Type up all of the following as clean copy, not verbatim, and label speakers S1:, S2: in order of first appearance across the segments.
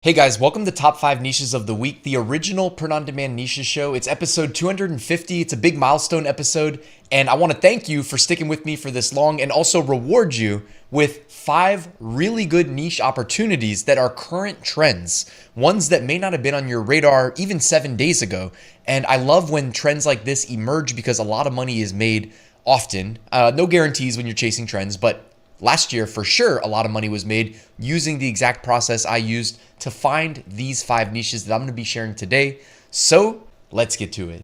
S1: Hey guys, welcome to Top 5 Niches of the Week, the original print-on-demand niches show. It's episode 250. It's a big milestone episode, and I want to thank you for sticking with me for this long and also reward you with 5 really good niche opportunities that are current trends, ones that may not have been on your radar even 7 days ago. And I love when trends like this emerge because a lot of money is made often. No guarantees when you're chasing trends, but last year, for sure, a lot of money was made using the exact process I used to find these 5 niches that I'm going to be sharing today. So let's get to it.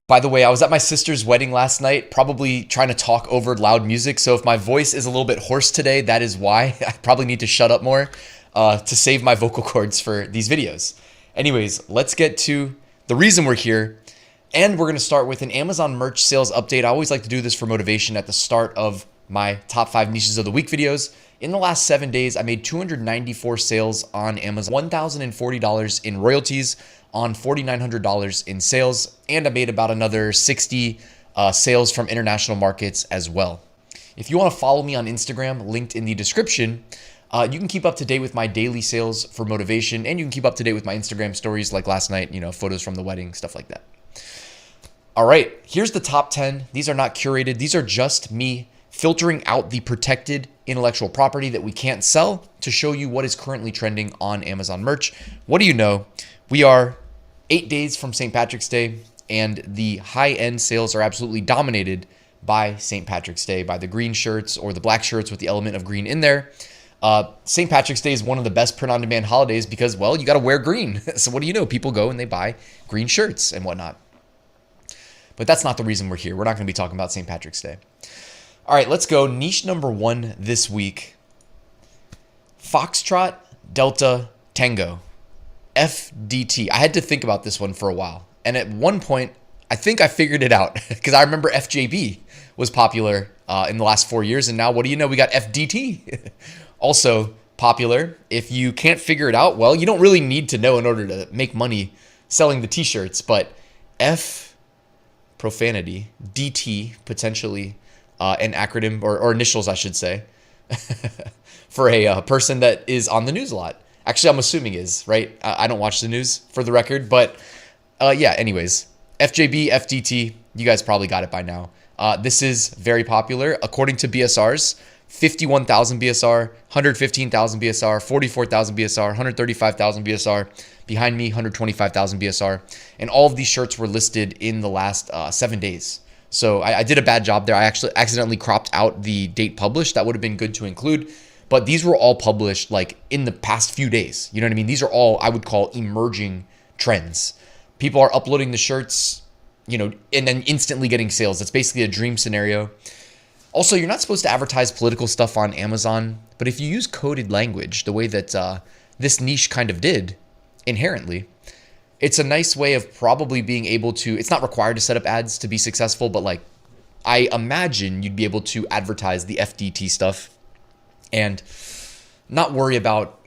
S1: By the way, I was at my sister's wedding last night, probably trying to talk over loud music. So if my voice is a little bit hoarse today, that is why. I probably need to shut up more to save my vocal cords for these videos. Anyways, let's get to the reason we're here. And we're going to start with an Amazon merch sales update. I always like to do this for motivation at the start of my top 5 niches of the week videos. In the last 7 days, I made 294 sales on Amazon, $1,040 in royalties on $4,900 in sales, and I made about another 60 sales from international markets as well. If you want to follow me on Instagram, linked in the description, you can keep up to date with my daily sales for motivation, and you can keep up to date with my Instagram stories like last night, photos from the wedding, stuff like that. All right, here's the top 10. These are not curated. These are just me filtering out the protected intellectual property that we can't sell to show you what is currently trending on Amazon merch. What do you know? We are 8 days from St. Patrick's Day, and the high-end sales are absolutely dominated by St. Patrick's Day, by the green shirts or the black shirts with the element of green in there. St. Patrick's Day is one of the best print-on-demand holidays because, well, you got to wear green. So what do you know? People go and they buy green shirts and whatnot. But that's not the reason we're here. We're not going to be talking about St. Patrick's Day. All right, let's go. Niche number 1 this week. Foxtrot, Delta, Tango. FDT. I had to think about this one for a while. And at one point, I think I figured it out. Because I remember FJB was popular in the last 4 years. And now, what do you know? We got FDT. Also popular. If you can't figure it out, well, you don't really need to know in order to make money selling the t-shirts. But profanity, DT, potentially an acronym or initials, I should say, for a person that is on the news a lot. Actually, I'm assuming is, right? I don't watch the news for the record, but yeah, anyways, FJB, FDT, you guys probably got it by now. This is very popular. According to BSRs, 51,000 BSR, 115,000 BSR, 44,000 BSR, 135,000 BSR. Behind me, 125,000 BSR. And all of these shirts were listed in the last 7 days. So I did a bad job there. I actually accidentally cropped out the date published. That would have been good to include. But these were all published like in the past few days. You know what I mean? These are all I would call emerging trends. People are uploading the shirts, and then instantly getting sales. That's basically a dream scenario. Also, you're not supposed to advertise political stuff on Amazon. But if you use coded language, the way that this niche kind of did, inherently, it's a nice way of probably being able to, it's not required to set up ads to be successful, but like I imagine you'd be able to advertise the FDT stuff and not worry about,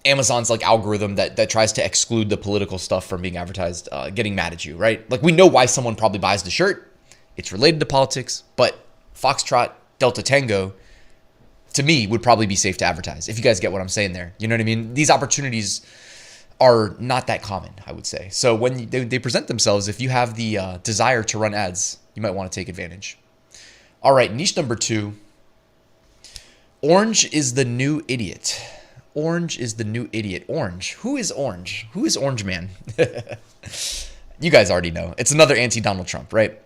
S1: Amazon's like algorithm that tries to exclude the political stuff from being advertised, getting mad at you, right? Like we know why someone probably buys the shirt. It's related to politics, but Foxtrot, Delta Tango, to me, would probably be safe to advertise, if you guys get what I'm saying there. You know what I mean? These opportunities are not that common, I would say. So when they present themselves, if you have the desire to run ads, you might want to take advantage. All right, niche number 2. Orange is the new idiot. Orange is the new idiot. Orange. Who is Orange? Who is Orange Man? You guys already know. It's another anti-Donald Trump, right?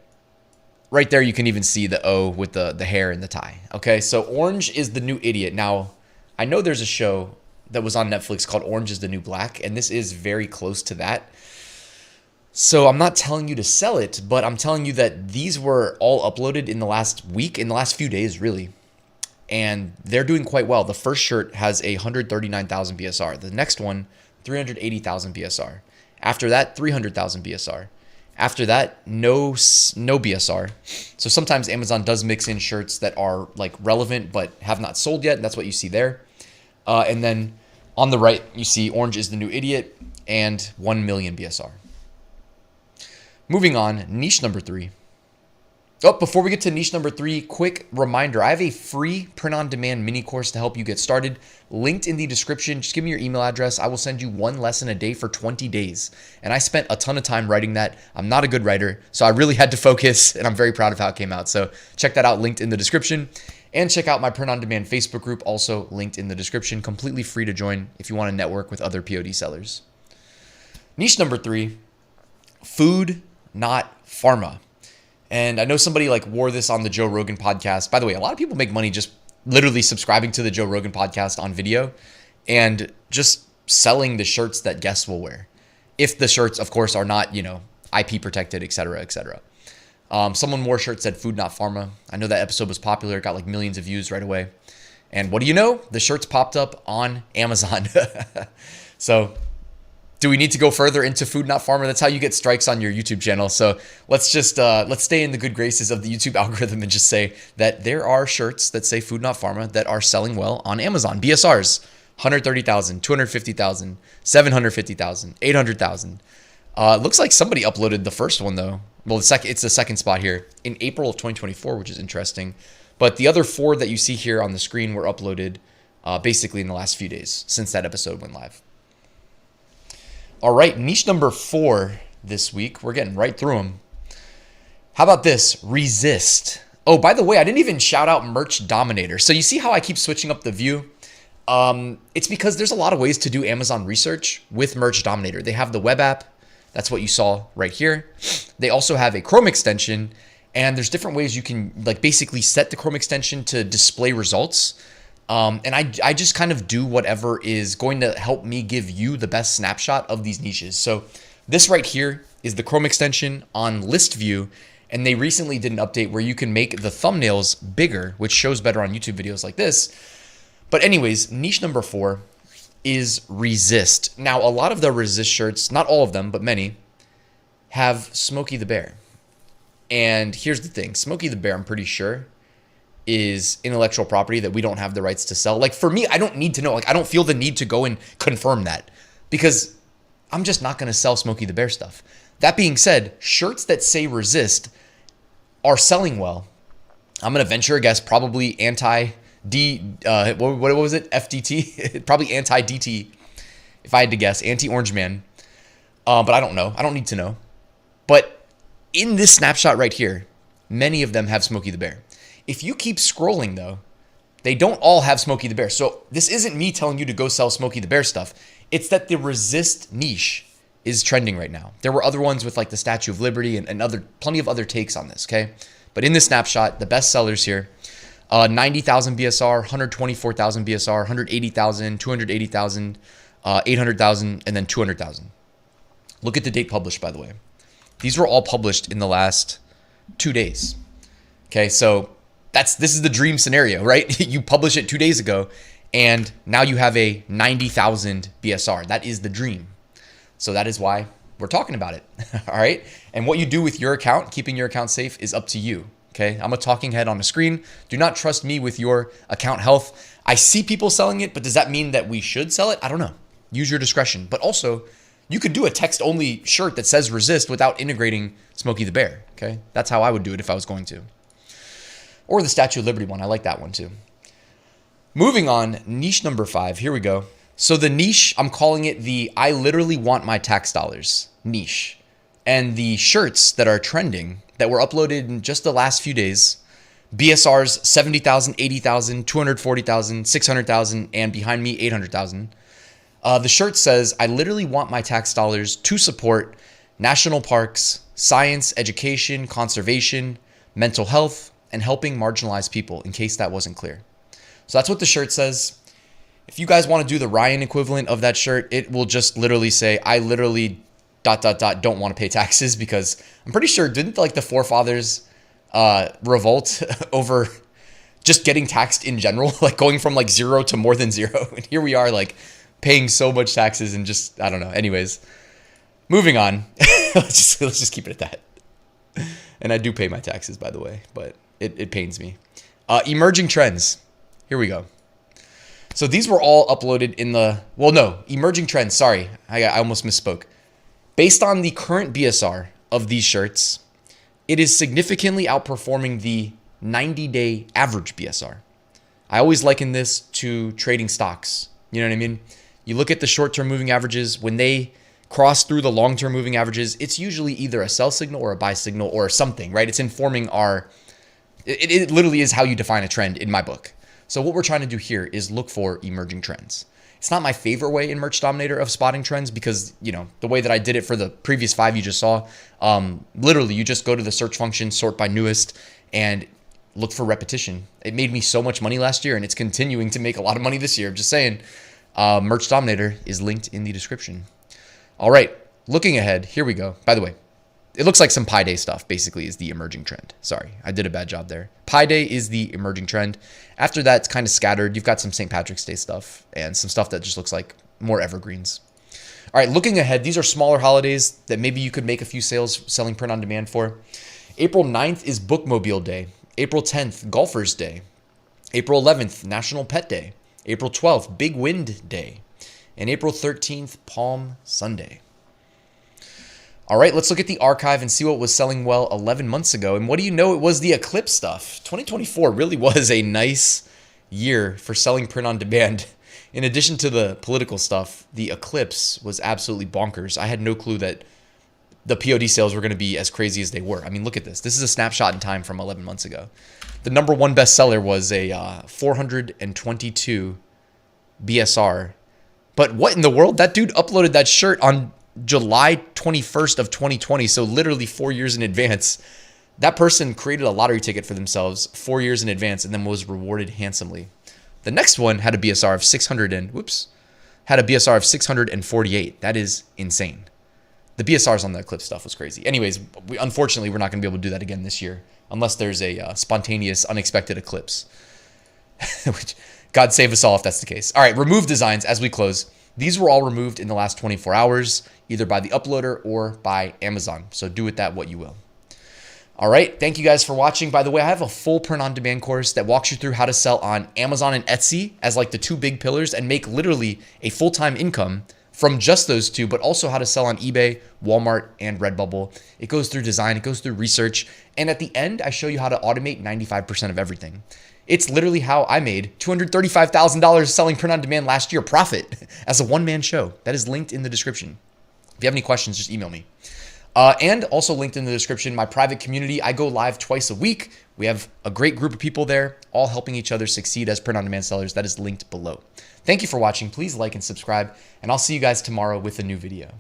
S1: Right there, you can even see the O with the hair and the tie. Okay, so Orange is the new idiot. Now, I know there's a show that was on Netflix called Orange is the New Black, and this is very close to that. So I'm not telling you to sell it, but I'm telling you that these were all uploaded in the last week, in the last few days, really. And they're doing quite well. The first shirt has 139,000 BSR. The next one, 380,000 BSR. After that, 300,000 BSR. After that, no BSR. So sometimes Amazon does mix in shirts that are like relevant but have not sold yet. And that's what you see there. And then on the right, you see Orange is the new idiot and 1 million BSR. Moving on, niche number 3. Oh, before we get to niche number 3, quick reminder. I have a free print-on-demand mini course to help you get started. Linked in the description. Just give me your email address. I will send you 1 lesson a day for 20 days. And I spent a ton of time writing that. I'm not a good writer, so I really had to focus, and I'm very proud of how it came out. So check that out, linked in the description. And check out my print-on-demand Facebook group, also linked in the description. Completely free to join if you want to network with other POD sellers. Niche number 3, food, not pharma. And I know somebody like wore this on the Joe Rogan podcast. By the way, a lot of people make money just literally subscribing to the Joe Rogan podcast on video and just selling the shirts that guests will wear. If the shirts, of course, are not, IP protected, et cetera, et cetera. Someone wore a shirt said food, not pharma. I know that episode was popular. It got like millions of views right away. And what do you know? The shirts popped up on Amazon. So do we need to go further into food, not pharma? That's how you get strikes on your YouTube channel. So let's just, let's stay in the good graces of the YouTube algorithm and just say that there are shirts that say food, not pharma that are selling well on Amazon. BSRs, 130,000, 250,000, 750,000, 800,000. Looks like somebody uploaded the first one though. Well, it's the second spot here in April of 2024, which is interesting. But the other 4 that you see here on the screen were uploaded basically in the last few days since that episode went live. All right, niche number 4 this week. We're getting right through them. How about this? Resist. Oh, by the way, I didn't even shout out Merch Dominator. So you see how I keep switching up the view? It's because there's a lot of ways to do Amazon research with Merch Dominator. They have the web app. That's what you saw right here. They also have a Chrome extension, and there's different ways you can like basically set the Chrome extension to display results. And I just kind of do whatever is going to help me give you the best snapshot of these niches. So this right here is the Chrome extension on list view. And they recently did an update where you can make the thumbnails bigger, which shows better on YouTube videos like this. But anyways, niche number 4 is resist. Now, a lot of the resist shirts, not all of them, but many, have Smokey the Bear. And here's the thing. Smokey the Bear, I'm pretty sure, is intellectual property that we don't have the rights to sell. Like for me, I don't need to know. Like I don't feel the need to go and confirm that because I'm just not going to sell Smokey the Bear stuff. That being said, shirts that say resist are selling well. I'm going to venture a guess, probably what was it? FDT? Probably anti-DT, if I had to guess, anti-Orange Man. But I don't know. I don't need to know. But in this snapshot right here, many of them have Smokey the Bear. If you keep scrolling though, they don't all have Smokey the Bear. So this isn't me telling you to go sell Smokey the Bear stuff. It's that the resist niche is trending right now. There were other ones with like the Statue of Liberty and plenty of other takes on this, okay? But in this snapshot, the best sellers here, 90,000 BSR, 124,000 BSR, 180,000, 280,000, 800,000, and then 200,000. Look at the date published, by the way. These were all published in the last 2 days. Okay, so this is the dream scenario, right? You publish it 2 days ago, and now you have a 90,000 BSR. That is the dream. So that is why we're talking about it, all right? And what you do with your account, keeping your account safe, is up to you, okay? I'm a talking head on the screen. Do not trust me with your account health. I see people selling it, but does that mean that we should sell it? I don't know. Use your discretion. But also, you could do a text-only shirt that says resist without integrating Smokey the Bear, okay? That's how I would do it if I was going to. Or the Statue of Liberty one. I like that one too. Moving on, niche number 5. Here we go. So the niche, I'm calling it the I literally want my tax dollars niche. And the shirts that are trending that were uploaded in just the last few days, BSRs 70,000, 80,000, 240,000, 600,000, and behind me 800,000. The shirt says, I literally want my tax dollars to support national parks, science, education, conservation, mental health, and helping marginalized people, in case that wasn't clear. So that's what the shirt says. If you guys want to do the Ryan equivalent of that shirt, it will just literally say, I literally ... don't want to pay taxes, because I'm pretty sure, didn't like the forefathers revolt over just getting taxed in general, like going from like 0 to more than 0. And here we are like paying so much taxes and just, I don't know. Anyways, moving on. let's just keep it at that. And I do pay my taxes, by the way, but it pains me. Emerging trends. Here we go. So these were all uploaded in emerging trends. Sorry, I almost misspoke. Based on the current BSR of these shirts, it is significantly outperforming the 90-day average BSR. I always liken this to trading stocks. You know what I mean? You look at the short-term moving averages. When they cross through the long-term moving averages, it's usually either a sell signal or a buy signal or something, right? It's informing it literally is how you define a trend in my book. So what we're trying to do here is look for emerging trends. It's not my favorite way in Merch Dominator of spotting trends because, the way that I did it for the previous 5 you just saw, literally you just go to the search function, sort by newest, and look for repetition. It made me so much money last year, and it's continuing to make a lot of money this year. I'm just saying, Merch Dominator is linked in the description. All right, looking ahead, here we go. By the way, it looks like some Pi Day stuff basically is the emerging trend. Sorry, I did a bad job there. Pi Day is the emerging trend. After that, it's kind of scattered. You've got some St. Patrick's Day stuff and some stuff that just looks like more evergreens. All right, looking ahead, these are smaller holidays that maybe you could make a few sales selling print on demand for. April 9th is Bookmobile Day. April 10th, Golfers Day. April 11th, National Pet Day. April 12th, Big Wind Day. And April 13th, Palm Sunday. All right, let's look at the archive and see what was selling well 11 months ago. And what do you know? It was the Eclipse stuff. 2024 really was a nice year for selling print on demand. In addition to the political stuff, the Eclipse was absolutely bonkers. I had no clue that the POD sales were going to be as crazy as they were. I mean, look at this. This is a snapshot in time from 11 months ago. The number one bestseller was a 422 BSR. But what in the world? That dude uploaded that shirt on July 21st of 2020, so literally 4 years in advance. That person created a lottery ticket for themselves 4 years in advance and then was rewarded handsomely. The next one had a BSR of 648. That is insane. The BSRs on the Eclipse stuff was crazy. Anyways, unfortunately, we're not going to be able to do that again this year unless there's a spontaneous, unexpected eclipse. Which, God save us all if that's the case. All right, remove designs as we close. These were all removed in the last 24 hours, either by the uploader or by Amazon. So do with that what you will. All right, thank you guys for watching. By the way, I have a full print on demand course that walks you through how to sell on Amazon and Etsy as like the two big pillars and make literally a full-time income from just those two, but also how to sell on eBay, Walmart, and Redbubble. It goes through design, it goes through research, and at the end, I show you how to automate 95% of everything. It's literally how I made $235,000 selling print on demand last year, profit, as a one-man show. That is linked in the description. If you have any questions, just email me. And also linked in the description, my private community. I go live twice a week. We have a great group of people there, all helping each other succeed as print on demand sellers. That is linked below. Thank you for watching. Please like and subscribe, and I'll see you guys tomorrow with a new video.